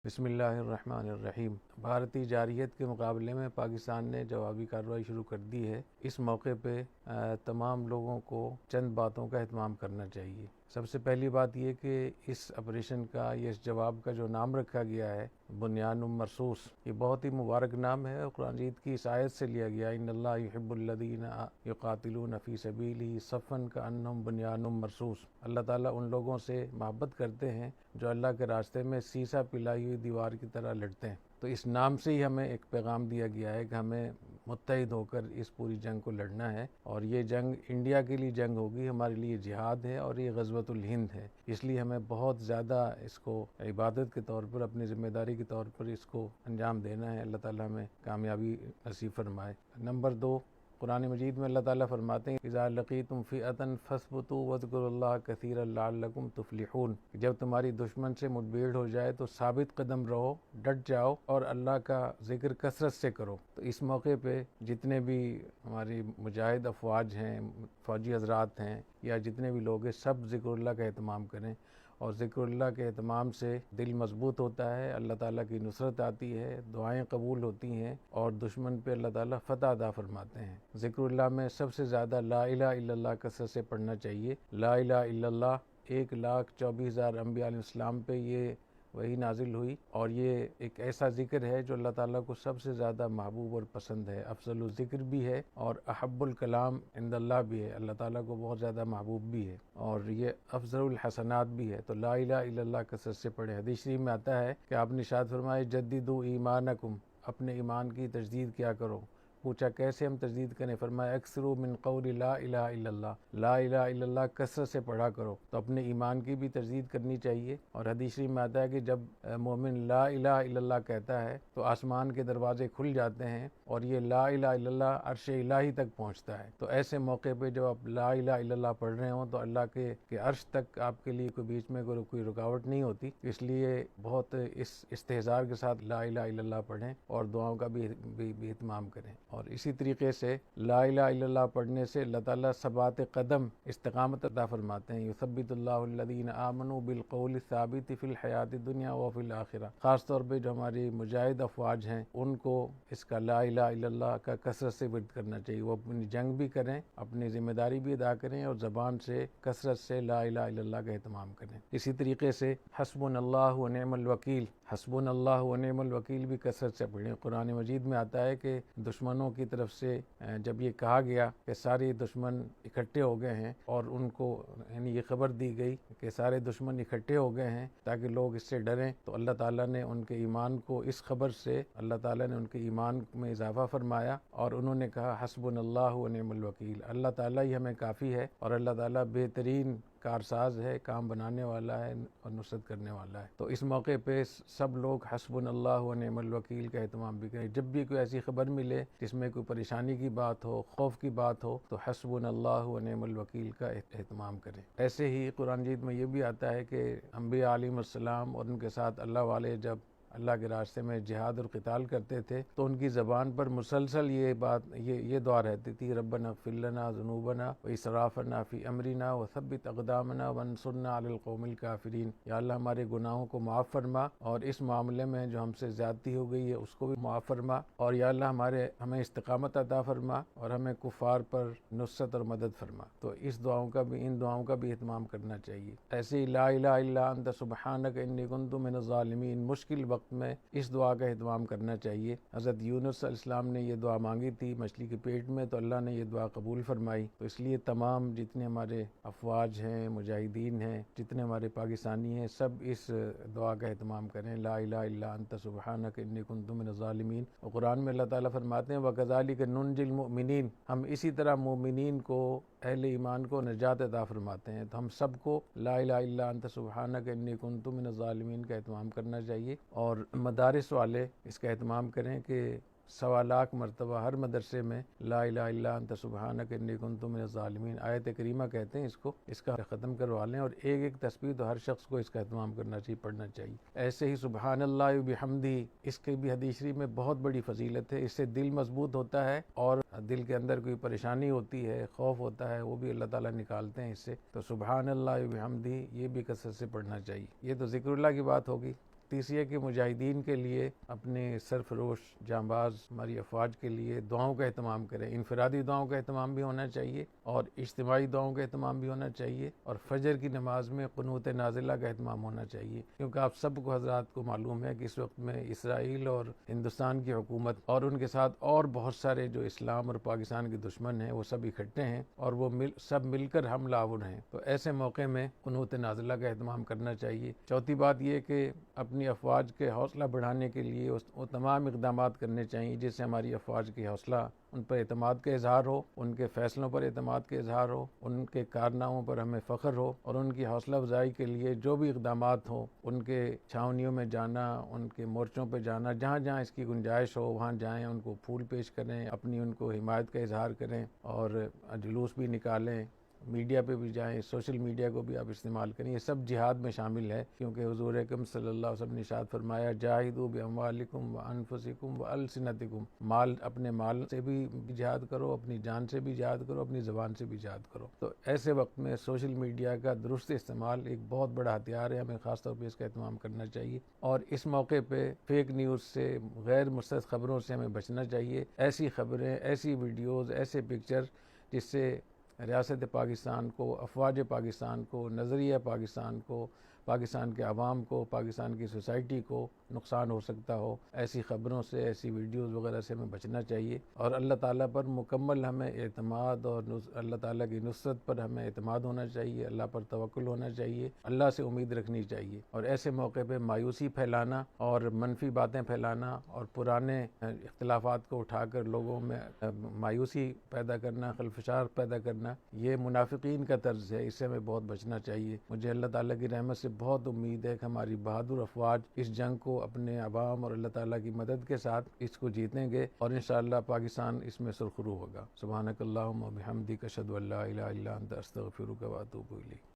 بسم اللہ الرحمن الرحیم۔ بھارتی جارحیت کے مقابلے میں پاکستان نے جوابی کارروائی شروع کر دی ہے۔ اس موقع پہ تمام لوگوں کو چند باتوں کا اہتمام کرنا چاہیے۔ سب سے پہلی بات یہ کہ اس آپریشن کا اس جواب کا جو نام رکھا گیا ہے بنیان مرصوص، یہ بہت ہی مبارک نام ہے اور قرآن مجید کی اس آیت سے لیا گیا، ان اللہ یحب الذین یقاتلون فی سبیلہ صفا کأنہم بنیان مرصوص۔ اللہ تعالیٰ ان لوگوں سے محبت کرتے ہیں جو اللہ کے راستے میں سیسا پلائی ہوئی دیوار کی طرح لڑتے ہیں۔ تو اس نام سے ہی ہمیں ایک پیغام دیا گیا ہے کہ ہمیں متحد ہو کر اس پوری جنگ کو لڑنا ہے، اور یہ جنگ انڈیا کے لیے جنگ ہوگی، ہمارے لیے جہاد ہے اور یہ غزوۃ الہند ہے۔ اس لیے ہمیں بہت زیادہ اس کو عبادت کے طور پر، اپنی ذمہ داری کے طور پر اس کو انجام دینا ہے۔ اللہ تعالیٰ ہمیں کامیابی نصیب فرمائے۔ نمبر 2، قرآن مجید میں اللہ تعالیٰ فرماتے ہیں اذا لقیتم فئۃ فاثبتوا واذکروا اللہ کثیرا لعلکم تفلحون، جب تمہاری دشمن سے مٹ بھیڑ ہو جائے تو ثابت قدم رہو، ڈٹ جاؤ اور اللہ کا ذکر کثرت سے کرو۔ تو اس موقع پہ جتنے بھی ہماری مجاہد افواج ہیں، فوجی حضرات ہیں، یا جتنے بھی لوگ ہیں، سب ذکر اللہ کا اہتمام کریں، اور ذکر اللہ کے اہتمام سے دل مضبوط ہوتا ہے، اللہ تعالیٰ کی نصرت آتی ہے، دعائیں قبول ہوتی ہیں اور دشمن پہ اللہ تعالیٰ فتح عطا فرماتے ہیں۔ ذکر اللہ میں سب سے زیادہ لا الہ الا اللہ کثرت سے پڑھنا چاہیے۔ لا الہ الا اللہ 1,24,000 انبیاء علیہ السلام پہ یہ وہی نازل ہوئی، اور یہ ایک ایسا ذکر ہے جو اللہ تعالیٰ کو سب سے زیادہ محبوب اور پسند ہے، افضل الذکر بھی ہے اور احب الکلام عند اللہ بھی ہے، اللہ تعالیٰ کو بہت زیادہ محبوب بھی ہے، اور یہ افضل الحسنات بھی ہے۔ تو لا الہ الا اللہ کثرت سے پڑھیں۔ حدیث شریف میں آتا ہے کہ آپ نے ارشاد فرمایا جددوا ایمانکم، اپنے ایمان کی تجدید کیا کرو۔ پوچھا کیسے ہم تجدید کریں؟ فرمایا اکثروا من قول لا الہ الا اللہ، لا الہ الا اللہ کثرت سے پڑھا کرو۔ تو اپنے ایمان کی بھی تجدید کرنی چاہیے، اور حدیث شریف میں آتا ہے کہ جب مومن لا الہ الا اللہ کہتا ہے تو آسمان کے دروازے کھل جاتے ہیں اور یہ لا الہ الا اللہ عرش الہی تک پہنچتا ہے۔ تو ایسے موقع پہ جب آپ لا الہ الا اللہ پڑھ رہے ہوں تو اللہ کے عرش تک آپ کے لیے کوئی بیچ میں کوئی رکاوٹ نہیں ہوتی، اس لیے بہت اس استحضار کے ساتھ لا الہ الا اللہ پڑھیں اور دعاؤں کا بھی اہتمام کریں۔ اور اسی طریقے سے لا الہ الا اللہ پڑھنے سے اللہ تعالیٰ ثبات قدم، استقامت عطا فرماتے ہیں۔ یثبت اللہ الذین آمنوا بالقول الثابت فی الحیات الدنیا وفی الآخرہ۔ خاص طور پہ جو ہماری مجاہد افواج ہیں ان کو اس کا لا الہ الا اللہ کا کثرت سے ورد کرنا چاہیے، وہ اپنی جنگ بھی کریں، اپنی ذمہ داری بھی ادا کریں، اور زبان سے کثرت سے لا الہ الا اللہ کا اہتمام کریں۔ اسی طریقے سے حسبنا اللہ ونعم الوکیل، حسبنا اللہ ونعم الوکیل بھی کثرت سے پڑھیں۔ قرآن مجید میں آتا ہے کہ دشمنوں کی طرف سے جب یہ کہا گیا کہ سارے دشمن اکٹھے ہو گئے ہیں، اور ان کو یعنی یہ خبر دی گئی کہ سارے دشمن اکٹھے ہو گئے ہیں تاکہ لوگ اس سے ڈریں، تو اللہ تعالیٰ نے ان کے ایمان کو، اس خبر سے اللہ تعالیٰ نے ان کے ایمان میں اضافہ فرمایا، اور انہوں نے کہا حسبنا اللہ ونعم الوکیل، اللہ تعالیٰ ہی ہمیں کافی ہے، اور اللہ تعالیٰ بہترین کارساز ہے، کام بنانے والا ہے اور نصرت کرنے والا ہے۔ تو اس موقع پہ سب لوگ حسبنا اللہ ونعم الوکیل کا اہتمام بھی کریں۔ جب بھی کوئی ایسی خبر ملے جس میں کوئی پریشانی کی بات ہو، خوف کی بات ہو، تو حسبنا اللہ ونعم الوکیل کا اہتمام کریں۔ ایسے ہی قرآن مجید میں یہ بھی آتا ہے کہ انبیاء علیہم السلام اور ان کے ساتھ اللہ والے جب اللہ کے راستے میں جہاد اور قتال کرتے تھے تو ان کی زبان پر مسلسل یہ دعا رہتی تھی، ربنا اغفر لنا ذنوبنا واسرافنا فی امرنا وثبت اقدامنا وانصرنا علی القوم الکافرین۔ یا اللہ ہمارے گناہوں کو معاف فرما، اور اس معاملے میں جو ہم سے زیادتی ہو گئی ہے اس کو بھی معاف فرما، اور یا اللہ ہمیں استقامت عطا فرما اور ہمیں کفار پر نصرت اور مدد فرما۔ تو ان دعاؤں کا بھی اہتمام کرنا چاہیے۔ ایسے ہی لا الہ الا انت سبحانک انی کنت من الظالمین، مشکل وقت میں اس دعا کا اہتمام کرنا چاہیے۔ حضرت یونس علیہ السلام نے یہ دعا مانگی تھی مچھلی کے پیٹ میں، تو اللہ نے یہ دعا قبول فرمائی۔ تو اس لیے تمام جتنے ہمارے افواج ہیں، مجاہدین ہیں، جتنے ہمارے پاکستانی ہیں، سب اس دعا کا اہتمام کریں، لا الہ الا انت سبحانک انی کنت من الظالمین۔ اور قرآن میں اللہ تعالیٰ فرماتے ہیں وَكَذَلِكَ نُنْجِي الْمُؤْمِنِينَ، ہم اسی طرح مومنین کو، اہل ایمان کو نجات عطا فرماتے ہیں۔ تو ہم سب کو لا الہ الا انت سبحانک انی کنت من الظالمین کا اہتمام کرنا چاہیے، اور مدارس والے اس کا اہتمام کریں کہ 1,25,000 مرتبہ ہر مدرسے میں لا الہ الا انت سبحانک انی کنت من الظالمین آیت کریمہ کہتے ہیں اس کا ختم کروا لیں، اور ایک تسبیح تو ہر شخص کو اس کا اہتمام کرنا چاہیے، پڑھنا چاہیے۔ ایسے ہی سبحان اللہ وبحمدہ، اس کی بھی حدیث شریف میں بہت بڑی فضیلت ہے، اس سے دل مضبوط ہوتا ہے، اور دل کے اندر کوئی پریشانی ہوتی ہے، خوف ہوتا ہے، وہ بھی اللہ تعالیٰ نکالتے ہیں اس سے۔ تو سبحان اللہ وبحمدہ یہ بھی کثرت سے پڑھنا چاہیے۔ یہ تو ذکر اللہ کی بات ہوگی۔ تیسری کہ مجاہدین کے لیے اپنے سرفروش جانباز ہماری افواج کے لیے دعاؤں کا اہتمام کریں. انفرادی دعاؤں کا اہتمام بھی ہونا چاہیے اور اجتماعی دعاؤں کا اہتمام بھی ہونا چاہیے, اور فجر کی نماز میں قنوت نازلہ کا اہتمام ہونا چاہیے, کیونکہ آپ سب کو حضرات کو معلوم ہے کہ اس وقت میں اسرائیل اور ہندوستان کی حکومت اور ان کے ساتھ اور بہت سارے جو اسلام اور پاکستان کے دشمن ہیں وہ سب اکٹھے ہیں اور وہ سب مل کر حملہ آور ہیں. تو ایسے موقع میں قنوت نازلہ کا اہتمام کرنا چاہیے. چوتھی بات یہ کہ اپنی افواج کے حوصلہ بڑھانے کے لیے وہ تمام اقدامات کرنے چاہیے جس سے ہماری افواج کی حوصلہ, ان پر اعتماد کا اظہار ہو, ان کے فیصلوں پر اعتماد کا اظہار ہو, ان کے کارناموں پر ہمیں فخر ہو, اور ان کی حوصلہ افزائی کے لیے جو بھی اقدامات ہوں, ان کے چھاونیوں میں جانا, ان کے مورچوں پہ جانا, جہاں جہاں اس کی گنجائش ہو وہاں جائیں, ان کو پھول پیش کریں, اپنی ان کو حمایت کا اظہار کریں اور جلوس بھی نکالیں, میڈیا پہ بھی جائیں, سوشل میڈیا کو بھی آپ استعمال کریں. یہ سب جہاد میں شامل ہے, کیونکہ حضور اکرم صلی اللہ علیہ وسلم نے ارشاد فرمایا جاہدوا باموالکم وانفسکم والسنتکم, اپنے مال سے بھی جہاد کرو, اپنی جان سے بھی جہاد کرو, اپنی زبان سے بھی جہاد کرو. تو ایسے وقت میں سوشل میڈیا کا درست استعمال ایک بہت بڑا ہتھیار ہے, ہمیں خاص طور پہ اس کا اہتمام کرنا چاہیے. اور اس موقع پہ فیک نیوز سے, غیر مستند خبروں سے ہمیں بچنا چاہیے. ایسی خبریں, ایسی ویڈیوز, ایسے پکچر جس سے ریاست پاکستان کو, افواج پاکستان کو, نظریہ پاکستان کو, پاکستان کے عوام کو, پاکستان کی سوسائٹی کو نقصان ہو سکتا ہو, ایسی خبروں سے, ایسی ویڈیوز وغیرہ سے ہمیں بچنا چاہیے. اور اللہ تعالیٰ پر مکمل ہمیں اعتماد اور اللہ تعالیٰ کی نصرت پر ہمیں اعتماد ہونا چاہیے, اللہ پر توکل ہونا چاہیے, اللہ سے امید رکھنی چاہیے. اور ایسے موقع پہ مایوسی پھیلانا اور منفی باتیں پھیلانا اور پرانے اختلافات کو اٹھا کر لوگوں میں مایوسی پیدا کرنا, خلفشار پیدا کرنا, یہ منافقین کا طرز ہے, اس سے ہمیں بہت بچنا چاہیے. مجھے اللہ تعالیٰ کی رحمت سے بہت امید ہے کہ ہماری بہادر افواج اس جنگ کو اپنے عوام اور اللہ تعالیٰ کی مدد کے ساتھ اس کو جیتیں گے, اور انشاءاللہ پاکستان اس میں سرخرو ہوگا. سبحانک اللہم و بحمدک اشہد ان لا الہ الا انت استغفرک و اتوب الیک.